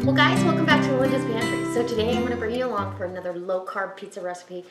Well guys, welcome back to Linda's Pantry. So today I'm going to bring you along for another low-carb pizza recipe.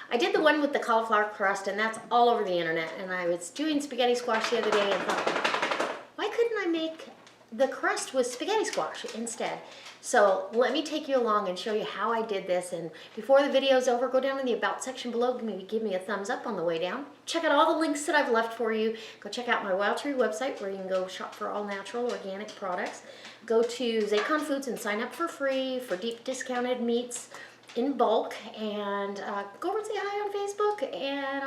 I did the one with the cauliflower crust and that's all over the internet, and I was doing spaghetti squash the other day and thought, why couldn't I make the crust with spaghetti squash instead? So let me take you along and show you how I did this. And before the video is over, go down in the about section below, give me a thumbs up on the way down. Check out all the links that I've left for you. Go check out my Wild Tree website where you can go shop for all natural organic products. Go to Zaycon Foods and sign up for free for deep discounted meats in bulk, and go over and say hi on Facebook, and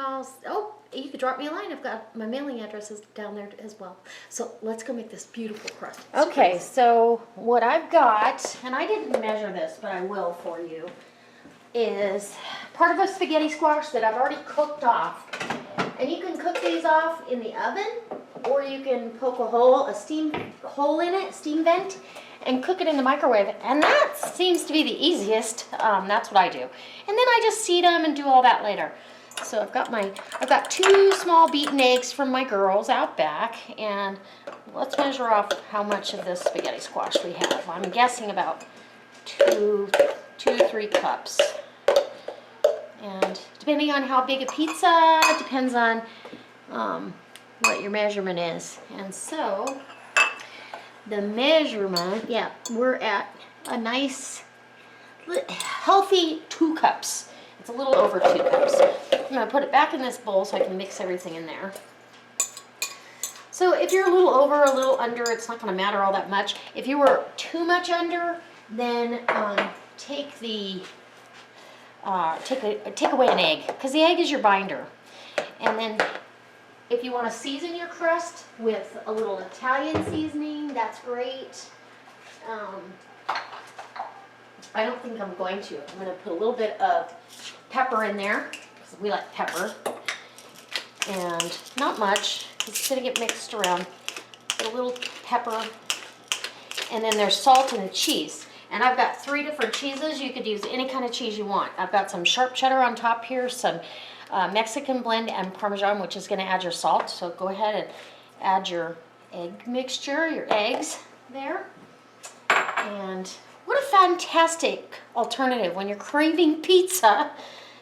you could drop me a line. I've got my mailing addresses down there as well. So let's go make this beautiful crust. Okay, so what I've got, and I didn't measure this, but I will for you, is part of a spaghetti squash that I've already cooked off. And you can cook these off in the oven, or you can poke a steam hole in it, steam vent, and cook it in the microwave. And that seems to be the easiest. That's what I do. And then I just seed them and do all that later. So I've got 2 small beaten eggs from my girls out back, and let's measure off how much of this spaghetti squash we have. I'm guessing about 2 to 3 cups. And depending on how big a pizza, it depends on what your measurement is. And so the measurement, yeah, we're at a nice healthy 2 cups. It's a little over 2 cups. I'm going to put it back in this bowl so I can mix everything in there. So if you're a little over, a little under, it's not going to matter all that much. If you were too much under, then take away an egg, because the egg is your binder. And then if you want to season your crust with a little Italian seasoning, that's great. I don't think I'm going to. I'm going to put a little bit of pepper in there, because we like pepper. And not much, it's going to get mixed around. Put a little pepper. And then there's salt and the cheese. And I've got 3 different cheeses. You could use any kind of cheese you want. I've got some sharp cheddar on top here, some Mexican blend, and Parmesan, which is going to add your salt. So go ahead and add your egg mixture, your eggs there. And what a fantastic alternative when you're craving pizza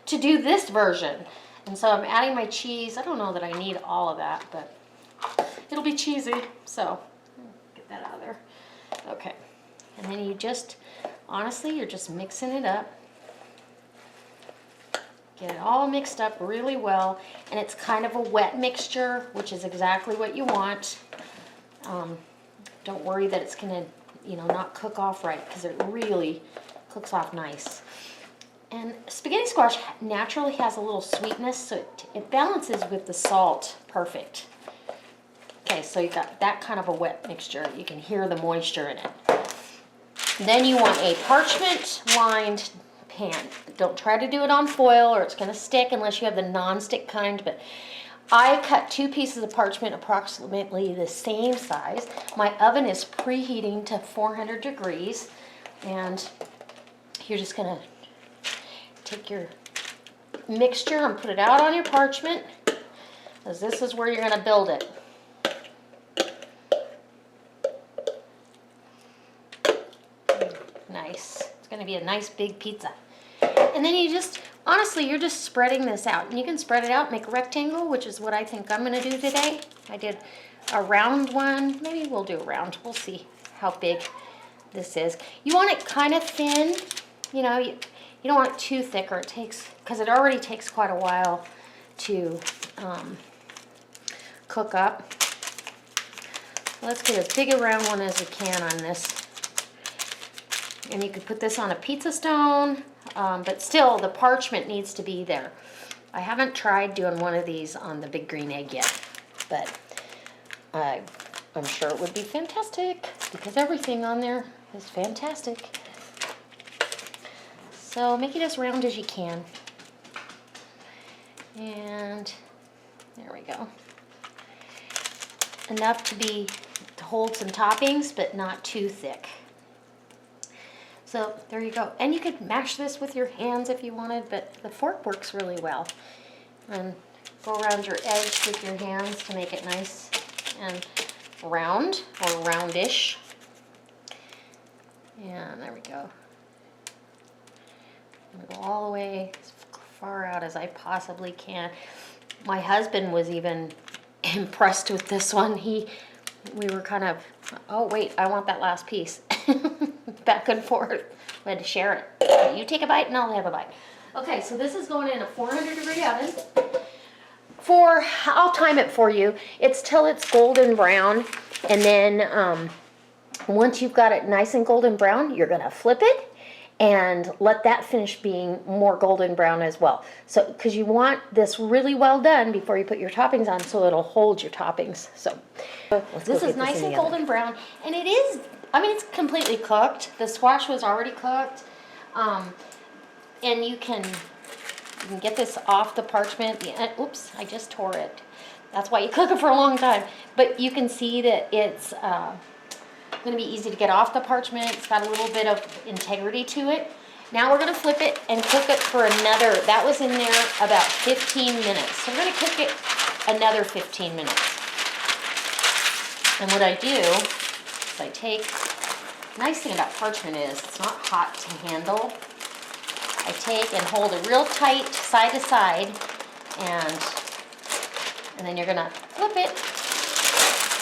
to do this version. And so I'm adding my cheese. I don't know that I need all of that, but it'll be cheesy. So get that out of there. Okay. And then you just, honestly, you're just mixing it up. Get it all mixed up really well. And it's kind of a wet mixture, which is exactly what you want. Don't worry that it's going to, not cook off right, because it really cooks off nice. And spaghetti squash naturally has a little sweetness, so it balances with the salt perfect. Okay, so you got that kind of a wet mixture. You can hear the moisture in it. Then you want a parchment-lined pan. Don't try to do it on foil or it's going to stick unless you have the non-stick kind. But I cut 2 pieces of parchment approximately the same size. My oven is preheating to 400 degrees. And you're just going to take your mixture and put it out on your parchment, because this is where you're going to build it. Nice. It's going to be a nice big pizza. And then you just, honestly, you're just spreading this out. And you can spread it out, make a rectangle, which is what I think I'm going to do today. I did a round one. Maybe we'll do a round. We'll see how big this is. You want it kind of thin. You don't want it too thick, or it takes, because it already takes quite a while to cook up. Let's get as big a round one as we can on this. And you could put this on a pizza stone, but still the parchment needs to be there. I haven't tried doing one of these on the big green egg yet, but I'm sure it would be fantastic, because everything on there is fantastic. So make it as round as you can. And there we go. Enough to hold some toppings, but not too thick. So there you go. And you could mash this with your hands if you wanted, but the fork works really well. And go around your edge with your hands to make it nice and round or roundish. And there we go. I'm gonna go all the way as far out as I possibly can. My husband was even impressed with this one. We were kind of, oh wait, I want that last piece. Back and forth. We had to share it. You take a bite and I'll have a bite. Okay, so this is going in a 400-degree oven. I'll time it for you. It's till it's golden brown, and then once you've got it nice and golden brown, you're gonna flip it and let that finish being more golden brown as well. So, because you want this really well done before you put your toppings on, so it'll hold your toppings. So, this is nice and golden brown, and it is, I mean, it's completely cooked. The squash was already cooked, and you can get this off the parchment. Oops, I just tore it. That's why you cook it for a long time. But you can see that it's going to be easy to get off the parchment. It's got a little bit of integrity to it. Now we're going to flip it and cook it for another, that was in there about 15 minutes. So we're going to cook it another 15 minutes. And what I do is I take, nice thing about parchment is it's not hot to handle. I take and hold it real tight side to side, and then you're going to flip it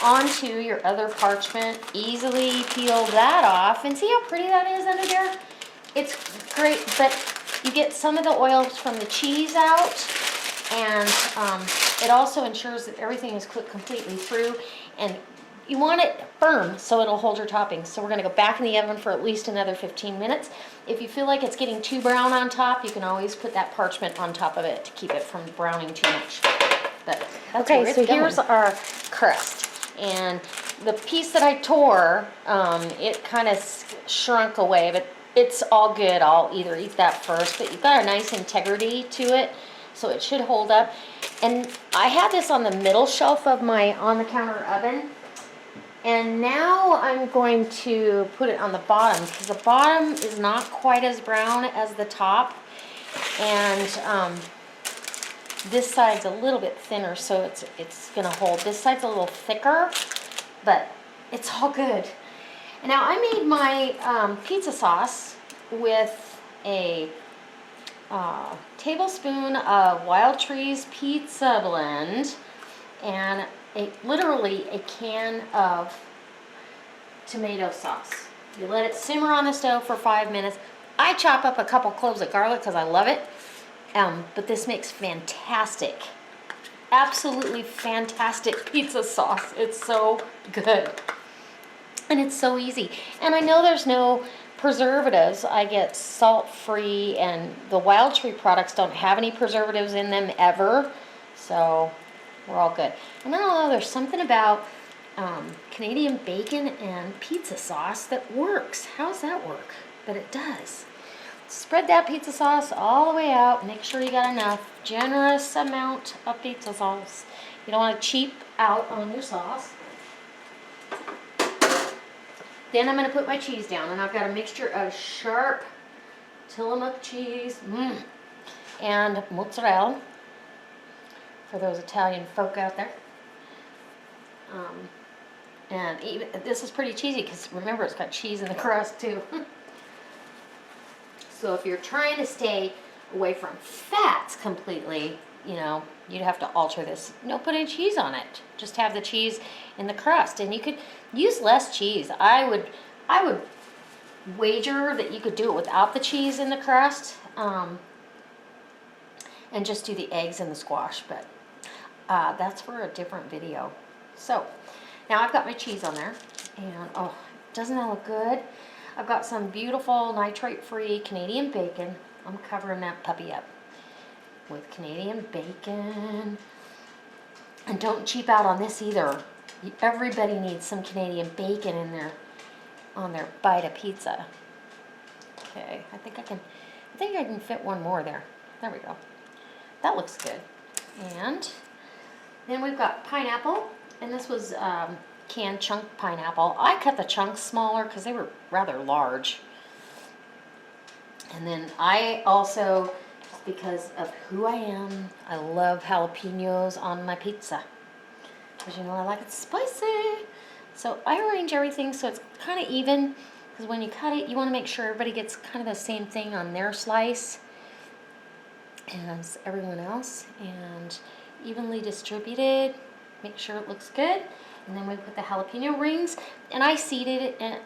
onto your other parchment, easily peel that off, and see how pretty that is under there? It's great, but you get some of the oils from the cheese out, and it also ensures that everything is cooked completely through, and you want it firm so it'll hold your toppings. So we're going to go back in the oven for at least another 15 minutes. If you feel like it's getting too brown on top, you can always put that parchment on top of it to keep it from browning too much. But okay, so here's our crust. And the piece that I tore, it kind of shrunk away, but it's all good. I'll either eat that first, but you've got a nice integrity to it, so it should hold up. And I had this on the middle shelf of my on-the-counter oven, and now I'm going to put it on the bottom, because the bottom is not quite as brown as the top, and this side's a little bit thinner, so it's gonna hold. This side's a little thicker, but it's all good. And now I made my pizza sauce with a tablespoon of Wild Tree's pizza blend and literally a can of tomato sauce. You let it simmer on the stove for 5 minutes. I chop up a couple cloves of garlic because I love it. But this makes fantastic, absolutely fantastic pizza sauce. It's so good. And it's so easy. And I know there's no preservatives. I get salt-free, and the Wild Tree products don't have any preservatives in them ever. So we're all good. And I don't know, there's something about Canadian bacon and pizza sauce that works. How does that work? But it does. Spread that pizza sauce all the way out. Make sure you got enough. Generous amount of pizza sauce. You don't want to cheap out on your sauce. Then I'm going to put my cheese down, and I've got a mixture of sharp Tillamook cheese and mozzarella for those Italian folk out there. And even this is pretty cheesy because remember, it's got cheese in the crust too. So if you're trying to stay away from fats completely, you know, you'd have to alter this. Don't put any cheese on it. Just have the cheese in the crust. And you could use less cheese. I would wager that you could do it without the cheese in the crust, and just do the eggs and the squash. But that's for a different video. So now I've got my cheese on there, and oh, doesn't that look good? I've got some beautiful nitrate-free Canadian bacon. I'm covering that puppy up with Canadian bacon. And don't cheap out on this either. Everybody needs some Canadian bacon in there on their bite of pizza. Okay, I think I can fit one more there. There we go. That looks good. And then we've got pineapple, and this was canned chunk pineapple. I cut the chunks smaller because they were rather large. And then I also, just because of who I am, I love jalapenos on my pizza. Because you know I like it spicy. So I arrange everything so it's kind of even. because when you cut it, you want to make sure everybody gets kind of the same thing on their slice as everyone else, and evenly distributed. Make sure it looks good. And then we put the jalapeno rings, and I seeded it in,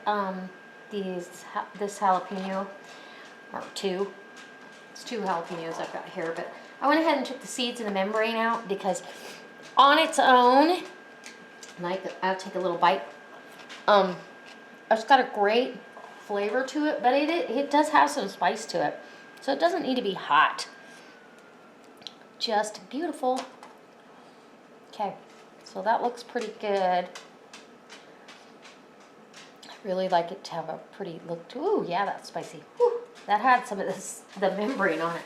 this jalapeno, or two. It's 2 jalapenos I've got here, but I went ahead and took the seeds and the membrane out because on its own, and I'll take a little bite. It's got a great flavor to it, but it does have some spice to it, so it doesn't need to be hot. Just beautiful. Okay, so that looks pretty good. I really like it to have a pretty look to. Ooh, yeah, that's spicy. Whew, that had some of the membrane on it.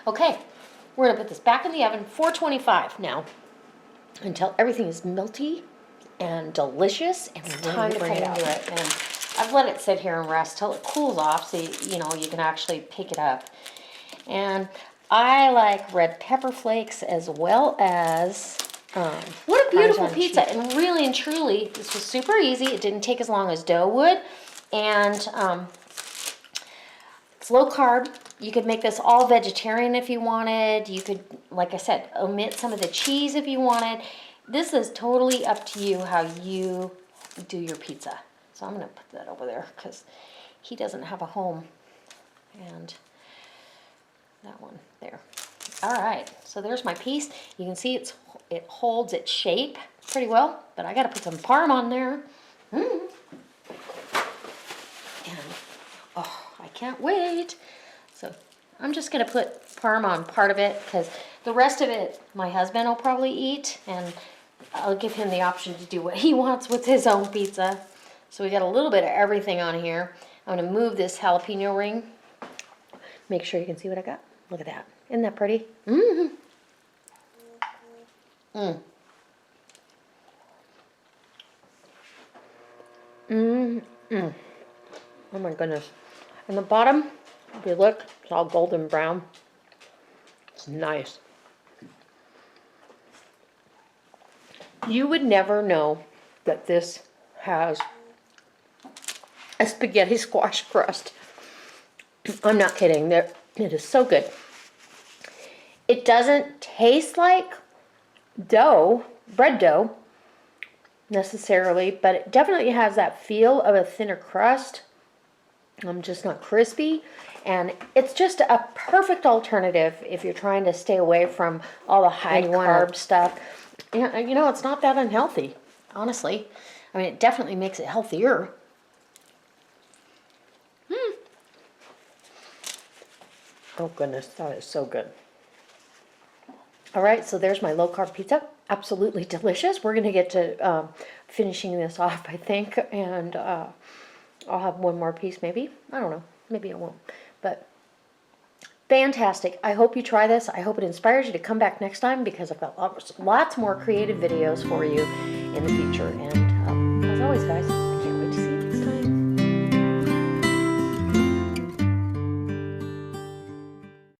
Okay, we're gonna put this back in the oven, 425 now, until everything is melty and delicious, and it's time to bring it out. And I've let it sit here and rest till it cools off, so you know you can actually pick it up. And I like red pepper flakes as well as what a beautiful pizza. Cheese. And really and truly, this was super easy. It didn't take as long as dough would, and it's low carb. You could make this all vegetarian if you wanted. You could, like I said, omit some of the cheese if you wanted. This is totally up to you how you do your pizza. So I'm going to put that over there because he doesn't have a home. And that one there. All right, so there's my piece. You can see it holds its shape pretty well, but I got to put some parm on there. And oh, I can't wait. So I'm just going to put parm on part of it because the rest of it my husband will probably eat, and I'll give him the option to do what he wants with his own pizza. So we got a little bit of everything on here. I'm going to move this jalapeno ring. Make sure you can see what I got. Look at that. Isn't that pretty? Mm-hmm. Mm. Mm-hmm. Oh my goodness. And the bottom, if you look, it's all golden brown. It's nice. You would never know that this has a spaghetti squash crust. I'm not kidding. It is so good. It doesn't taste like dough, bread dough, necessarily, but it definitely has that feel of a thinner crust. Just not crispy, and it's just a perfect alternative if you're trying to stay away from all the high carb stuff. You know, it's not that unhealthy, honestly. I mean, it definitely makes it healthier. Oh goodness, that is so good. All right, so there's my low-carb pizza. Absolutely delicious. We're going to get to finishing this off, I think, and I'll have one more piece maybe. I don't know. Maybe I won't. But fantastic. I hope you try this. I hope it inspires you to come back next time because I've got lots more creative videos for you in the future. And as always, guys,